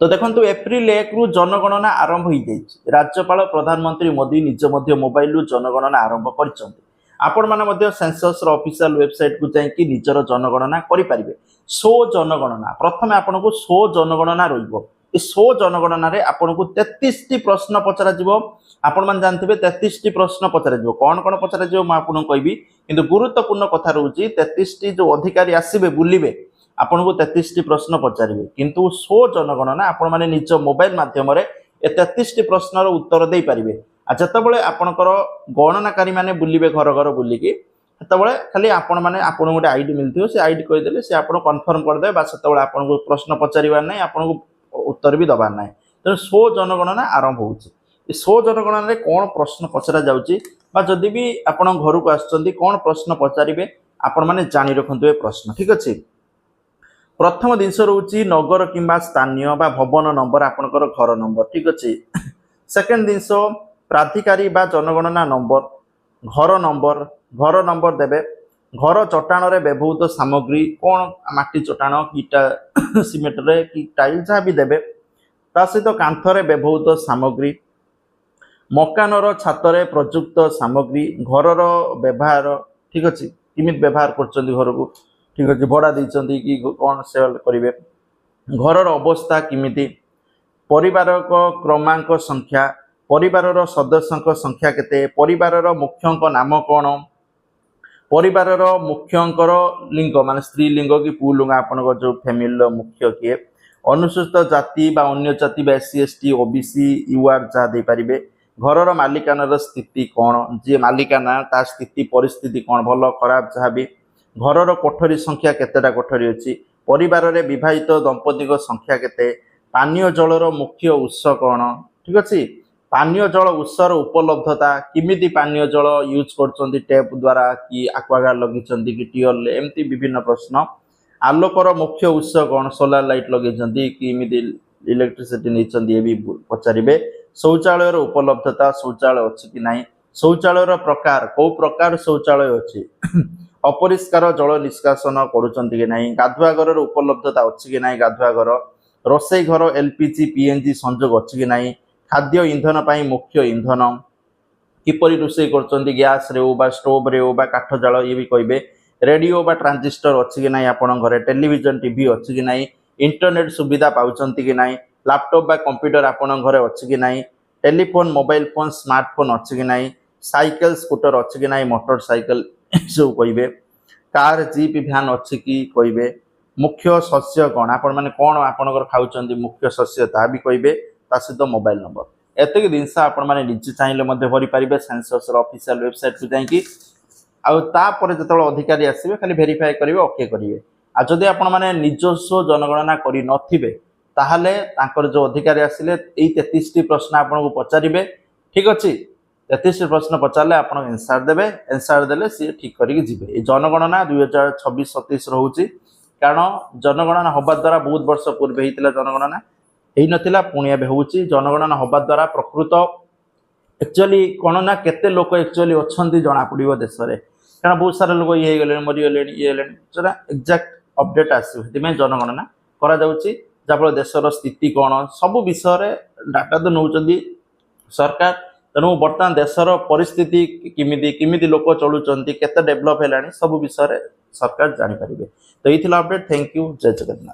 तो देखो एप्रिल 1 रु जनगणना आरंभ हो जाए राज्यपाल प्रधानमंत्री मोदी निज मोबाइल रु जनगणना आरंभ कर आपण मैंने सेंसस ऑफिशियल वेबसाइट को जाकि निजर जनगणना करेंगे। सो जनगणना प्रथम आपन को सो जनगणना रही सो जनगणना आपन को 33 प्रश्न पचरा आपण मैंने जानते 33 प्रश्न पचरा कौन कौन पचरा मुझे कहबी कि गुरुत्वपूर्ण कथा रोचे 33 जो अधिकारी आसबे बुलबे आपन को 33 प्रश्न पचारे किंतु सो जनगणना आपण मैंने निज मोबाइल मध्यम 33 प्रश्नर उत्तर दे पारे। जितेबाला आपणकर गणनाकारी मैंने बुलबे घर घर बुलिकी सेतबे खाली आपण मैंने आपन गोटे आईडी मिलती से आईडी कहीदेले से आपन कन्फर्म करदे बा सेतबे आपन को प्रश्न पचारिबार नहीं आपन को उत्तर भी दबार ना तेणु सो जनगणना आरंभ होची। सो जनगणना कौन प्रश्न पचरा जाउची बा जदि भी आपण घर को आछंती कौन प्रश्न पचारिबे आपण माने जानि रखंतु ए प्रश्न ठीक अछि। प्रथम जिनस रोची नगर किंबा स्थानीय बा भवन नंबर आपनकर घर नंबर ठीक अच्छे। सेकेंड जिनस प्राधिकारी बा जनगणना नंबर घर नंबर देबे घर चट्टाण रे व्यवहृत सामग्री कौन माटी चट्टाण कीटा सीमेंट रे कि टाइल जहाँ भी देबे ता सहित कांथरे व्यवहृत सामग्री मकानर छातरे प्रयुक्त सामग्री घर व्यवहार ठीक अच्छे किमित व्यवहार करछंती घर को ठीक अच्छे भड़ा देइछंती कि कौन सेल करेंगे घर अवस्था किमिति परिवार क्रमांक संख्या परिवार सदस्यों संख्या केते परिवार मुख्यंक नाम कौन परिवार मुख्यंकर लिंग माने स्त्री लिंग कि पुलिंग आपन जो फैमिली मुख्य किए अनुसूचित जाति बा अन्य जाति बा एससी एसटी ओबीसी यूआर जहाँ दे पारिबे घर मालिकानार स्थिति कौन जी मालिकाना ता स्थिति परिस्थिति कौन भल खराब जहाँ भी घर कोठरी संख्या केतेटा कोठरी अच्छी परिवार रे विवाहित दंपति संख्या केते पानीय जलर मुख्य उत्स कौन ठीक अच्छे पानीय जल उत्सर उपलब्धता किमिति पानीय जल यूज करछंती टैप द्वारा कि एक्वागार्ड लगिछंती कि टियल एमती विभिन्न प्रश्न आलोकर मुख्य उत्स कौन सोलार लाइट लगिछंती किमिति इलेक्ट्रिसिटी नैछंती ए भी पचारिबे शौचालय उपलब्धता शौचालय अछि कि नाही शौचालय प्रकार को प्रकार शौचालय अछि अपरिष्कार जल निष्कासन करुचंती कि नाही गाधुआघर उपलब्धता अछि कि नाही गाधुआघर रोषेई घर एलपीजी पीएनजी संयोग अछि कि नाही खाद्य इंधन पाई मुख्य इंधन किपरि रोषेई करचंती गैस रे हो बा स्टोव रे हो बा काठ जाल ये भी कहबे रेडियो बा ट्रांजिस्टर अछि कि नाही आपण घरे टेलीविजन टीवी अछि कि नाही इंटरनेट सुविधा पाउचंती कि नाही लैपटॉप बा कंप्यूटर आपण घरे अछि कि नाही टेलीफोन मोबाइल फोन स्मार्टफोन अछि कि नाही साइकिल स्कूटर अछि कि नाही मोटरसाइकिल सब कहबे कार जीप भ्यान अच्छी कि कहबे मुख्य शस्य कौन आपण माने कौन आपणकर खाउचंती मुख्य शस्य ता भी कहबे ता सहित मोबाइल नंबर एतक जिनस आपण माने निजे चाहिए भरी पारे सेंसस ऑफिशियल वेबसाइट को जाकि आपर जो अधिकारी आसबे खाली वेरीफाई करेंगे ओके करेंगे आ जदि आपण माने निजस्व जनगणना करि नथिबे ताहले तांकर जो अधिकारी आसिले एई 33 प्रश्न आपण को पचारिबे ठीक अछि 33 प्रश्न पचारे आप एनसार देवे एनसार देले सी ठीक करके जी जनगणना 2026-27 रोचे कारण जनगणना हवा द्वारा बहुत वर्ष पूर्व होता जनगणना हो नाला पुणी एवं हो जनगणना हवा द्वारा प्रकृत एक्चुअली कौन ना केते लोक एक्चुअली अच्छा जना पड़ो देश में कारण बहुत सारा लोग ये गले मरीगले ये एक्जाक्ट अपडेट आसो जनगणना करा जहाँफल देशर स्थिति कौन सब विषय डाटा तो नौ सरकार तेणु बर्तमान देशर परिस्थिति किमिति लोक चलुंट केते डेभलप है सब विषय सरकार जानीपर तो ये अपडेट थैंक यू जय जगन्नाथ।